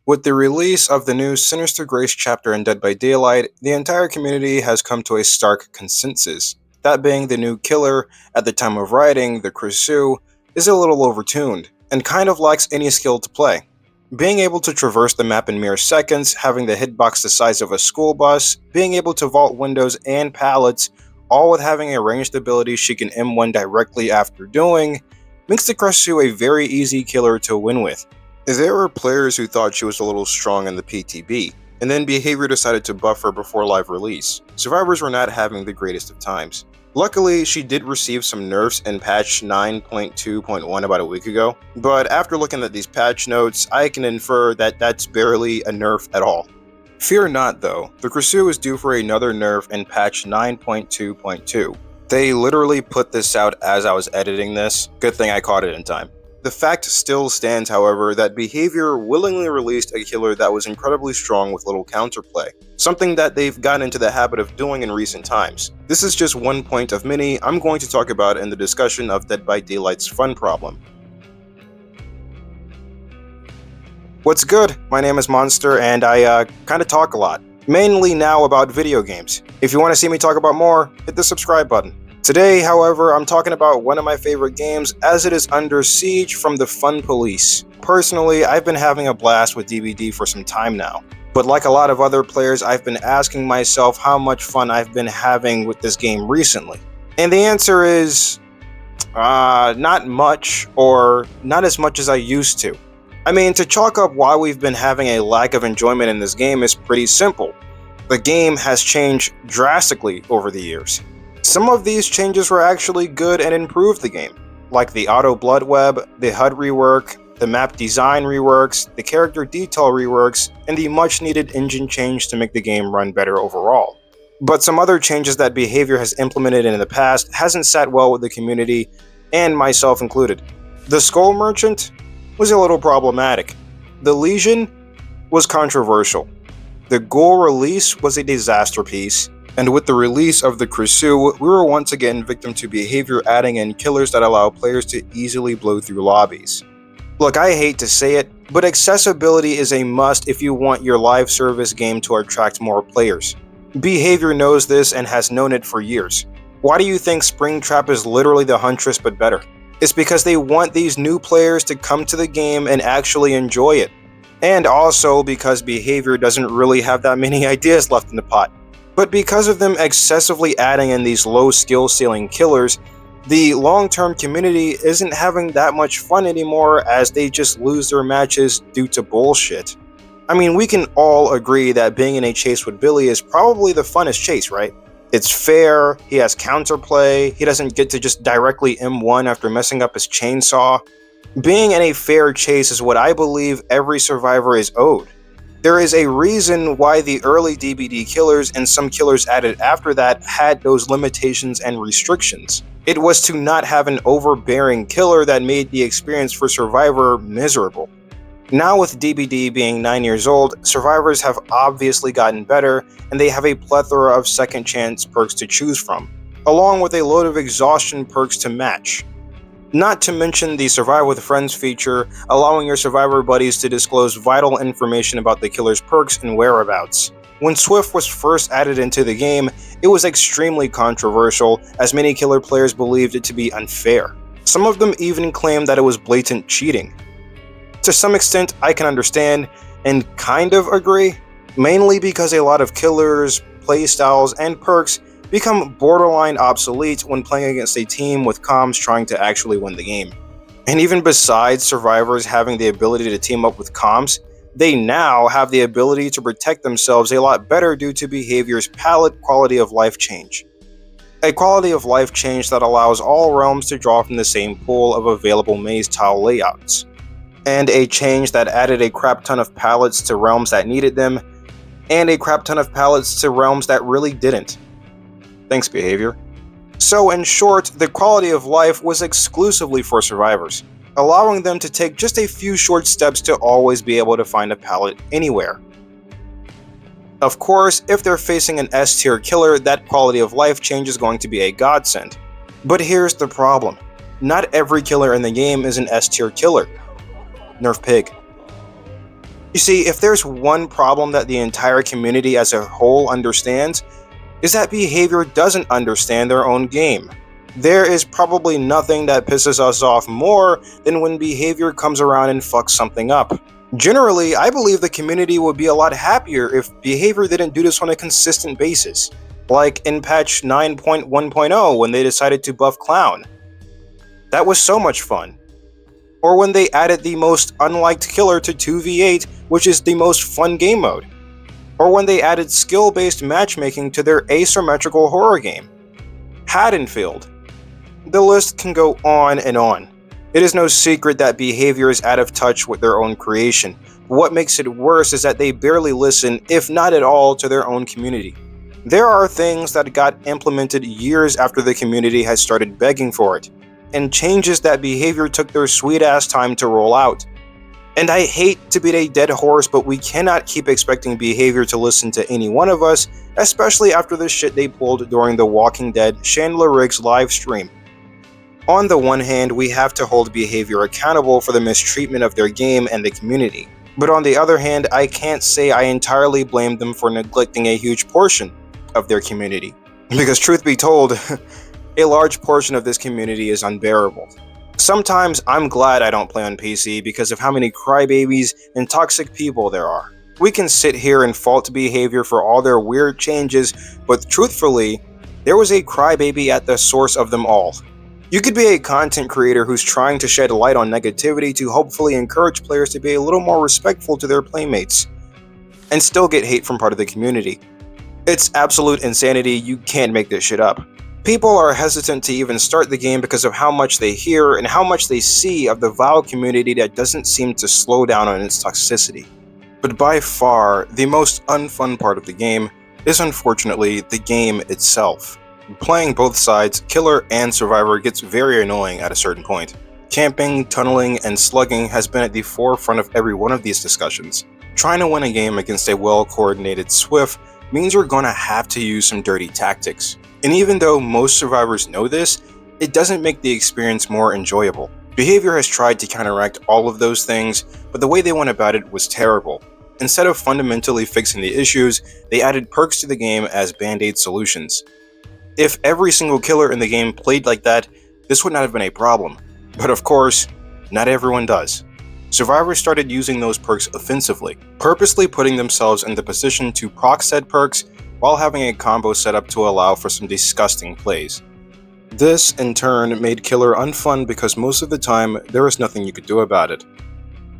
With the release of the new Sinister Grace chapter in Dead by Daylight, the entire community has come to a stark consensus. That being the new killer, at the time of writing, the Krasue, is a little overtuned, and kind of lacks any skill to play. Being able to traverse the map in mere seconds, having the hitbox the size of a school bus, being able to vault windows and pallets, all with having a ranged ability she can M1 directly after doing, makes the Krasue a very easy killer to win with. There were players who thought she was a little strong in the PTB, and then behavior decided to buff her before live release. Survivors were not having the greatest of times. Luckily, she did receive some nerfs in patch 9.2.1 about a week ago, but after looking at these patch notes, I can infer that that's barely a nerf at all. Fear not though, the Krasue is due for another nerf in patch 9.2.2. They literally put this out as I was editing this, good thing I caught it in time. The fact still stands, however, that Behavior willingly released a killer that was incredibly strong with little counterplay, something that they've gotten into the habit of doing in recent times. This is just one point of many I'm going to talk about in the discussion of Dead by Daylight's fun problem. What's good? My name is Monster and I kinda talk a lot, mainly now about video games. If you want to see me talk about more, hit the subscribe button. Today, however, I'm talking about one of my favorite games as it is under siege from the Fun Police. Personally, I've been having a blast with DBD for some time now, but like a lot of other players, I've been asking myself how much fun I've been having with this game recently. And the answer is, not much, or not as much as I used to. I mean, to chalk up why we've been having a lack of enjoyment in this game is pretty simple. The game has changed drastically over the years. Some of these changes were actually good and improved the game, like the auto blood web, the HUD rework, the map design reworks, the character detail reworks, and the much needed engine change to make the game run better overall. But some other changes that Behavior has implemented in the past hasn't sat well with the community, and myself included. The Skull Merchant was a little problematic. The Legion was controversial. The Ghoul release was a disaster piece. And with the release of the Krasue, we were once again victim to Behavior adding in killers that allow players to easily blow through lobbies. Look, I hate to say it, but accessibility is a must if you want your live service game to attract more players. Behavior knows this and has known it for years. Why do you think Springtrap is literally the Huntress but better? It's because they want these new players to come to the game and actually enjoy it. And also because Behavior doesn't really have that many ideas left in the pot. But because of them excessively adding in these low skill ceiling killers, the long-term community isn't having that much fun anymore as they just lose their matches due to bullshit. I mean, we can all agree that being in a chase with Billy is probably the funnest chase, right? It's fair, he has counterplay, he doesn't get to just directly M1 after messing up his chainsaw. Being in a fair chase is what I believe every survivor is owed. There is a reason why the early DBD killers and some killers added after that had those limitations and restrictions. It was to not have an overbearing killer that made the experience for Survivor miserable. Now with DBD being 9 years old, survivors have obviously gotten better and they have a plethora of second chance perks to choose from, along with a load of exhaustion perks to match. Not to mention the Survive with Friends feature, allowing your survivor buddies to disclose vital information about the killer's perks and whereabouts. When Swift was first added into the game, it was extremely controversial, as many killer players believed it to be unfair. Some of them even claimed that it was blatant cheating. To some extent, I can understand, and kind of agree, mainly because a lot of killers, playstyles, and perks become borderline obsolete when playing against a team with comms trying to actually win the game. And even besides survivors having the ability to team up with comms, they now have the ability to protect themselves a lot better due to Behavior's palette quality of life change. A quality of life change that allows all realms to draw from the same pool of available maze tile layouts. And a change that added a crap ton of palettes to realms that needed them, and a crap ton of palettes to realms that really didn't. Thanks, Behavior. So in short, the quality of life was exclusively for survivors, allowing them to take just a few short steps to always be able to find a pallet anywhere. Of course, if they're facing an S-tier killer, that quality of life change is going to be a godsend. But here's the problem. Not every killer in the game is an S-tier killer. Nerf Pig. You see, if there's one problem that the entire community as a whole understands, is that behavior doesn't understand their own game. There is probably nothing that pisses us off more than when behavior comes around and fucks something up. Generally, I believe the community would be a lot happier if behavior didn't do this on a consistent basis. Like in patch 9.1.0 when they decided to buff Clown. That was so much fun. Or when they added the most unliked killer to 2v8, which is the most fun game mode. Or when they added skill-based matchmaking to their asymmetrical horror game. Haddonfield. The list can go on and on. It is no secret that behavior is out of touch with their own creation. What makes it worse is that they barely listen, if not at all, to their own community. There are things that got implemented years after the community has started begging for it, and changes that behavior took their sweet-ass time to roll out. And I hate to beat a dead horse, but we cannot keep expecting behavior to listen to any one of us, especially after the shit they pulled during the Walking Dead Chandler Riggs live stream. On the one hand, we have to hold behavior accountable for the mistreatment of their game and the community. But on the other hand, I can't say I entirely blame them for neglecting a huge portion of their community. Because truth be told, a large portion of this community is unbearable. Sometimes I'm glad I don't play on PC because of how many crybabies and toxic people there are. We can sit here and fault behavior for all their weird changes, but truthfully, there was a crybaby at the source of them all. You could be a content creator who's trying to shed light on negativity to hopefully encourage players to be a little more respectful to their playmates, and still get hate from part of the community. It's absolute insanity, you can't make this shit up. People are hesitant to even start the game because of how much they hear and how much they see of the vile community that doesn't seem to slow down on its toxicity. But by far, the most unfun part of the game is unfortunately the game itself. Playing both sides, Killer and Survivor, gets very annoying at a certain point. Camping, tunneling, and slugging has been at the forefront of every one of these discussions. Trying to win a game against a well-coordinated Swift means you're gonna have to use some dirty tactics. And even though most survivors know this, it doesn't make the experience more enjoyable. Behavior has tried to counteract all of those things, but the way they went about it was terrible. Instead of fundamentally fixing the issues, they added perks to the game as band-aid solutions. If every single killer in the game played like that, this would not have been a problem. But of course, not everyone does. Survivors started using those perks offensively, purposely putting themselves in the position to proc said perks while having a combo set up to allow for some disgusting plays. This, in turn, made Killer unfun because most of the time, there is nothing you could do about it.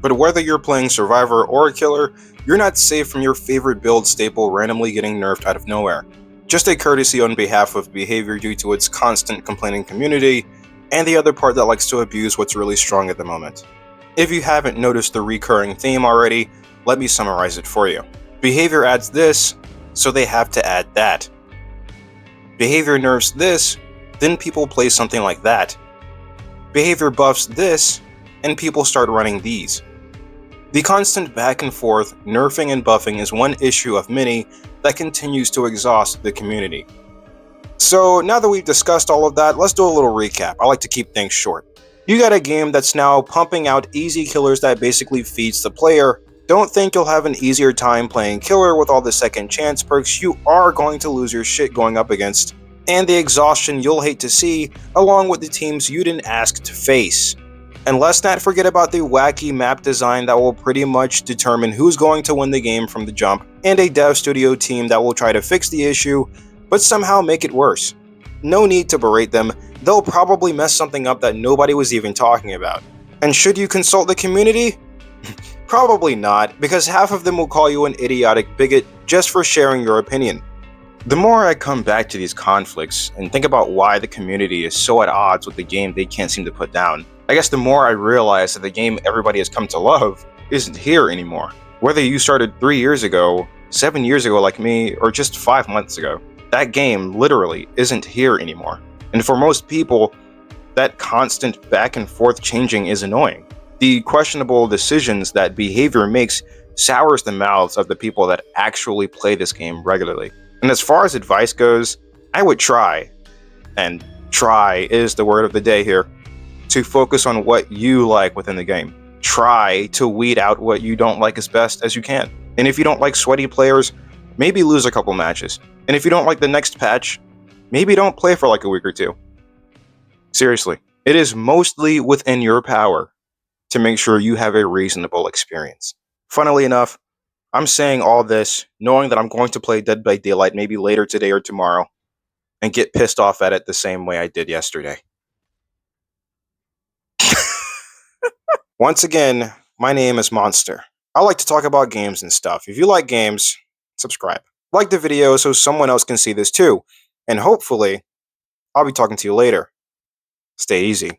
But whether you're playing Survivor or a Killer, you're not safe from your favorite build staple randomly getting nerfed out of nowhere. Just a courtesy on behalf of behavior due to its constant complaining community, and the other part that likes to abuse what's really strong at the moment. If you haven't noticed the recurring theme already, let me summarize it for you. Behavior adds this, so they have to add that. Behavior nerfs this, then people play something like that. Behavior buffs this, and people start running these. The constant back and forth, nerfing and buffing is one issue of many that continues to exhaust the community. So now that we've discussed all of that, let's do a little recap. I like to keep things short. You got a game that's now pumping out easy killers that basically feeds the player. Don't think you'll have an easier time playing Killer with all the second chance perks. You are going to lose your shit going up against, and the exhaustion you'll hate to see, along with the teams you didn't ask to face. And let's not forget about the wacky map design that will pretty much determine who's going to win the game from the jump, and a dev studio team that will try to fix the issue, but somehow make it worse. No need to berate them, they'll probably mess something up that nobody was even talking about. And should you consult the community? Probably not, because half of them will call you an idiotic bigot just for sharing your opinion. The more I come back to these conflicts and think about why the community is so at odds with the game they can't seem to put down, I guess the more I realize that the game everybody has come to love isn't here anymore. Whether you started 3 years ago, 7 years ago like me, or just 5 months ago, that game literally isn't here anymore. And for most people, that constant back and forth changing is annoying. The questionable decisions that behavior makes sours the mouths of the people that actually play this game regularly. And as far as advice goes, I would try, and try is the word of the day here, to focus on what you like within the game. try to weed out what you don't like as best as you can. And if you don't like sweaty players, maybe lose a couple matches. And if you don't like the next patch, maybe don't play for like a week or two. Seriously, it is mostly within your power to make sure you have a reasonable experience. Funnily enough, I'm saying all this knowing that I'm going to play Dead by Daylight maybe later today or tomorrow and get pissed off at it the same way I did yesterday. Once again, my name is Monster. I like to talk about games and stuff. If you like games, subscribe. Like the video so someone else can see this too. And hopefully, I'll be talking to you later. Stay easy.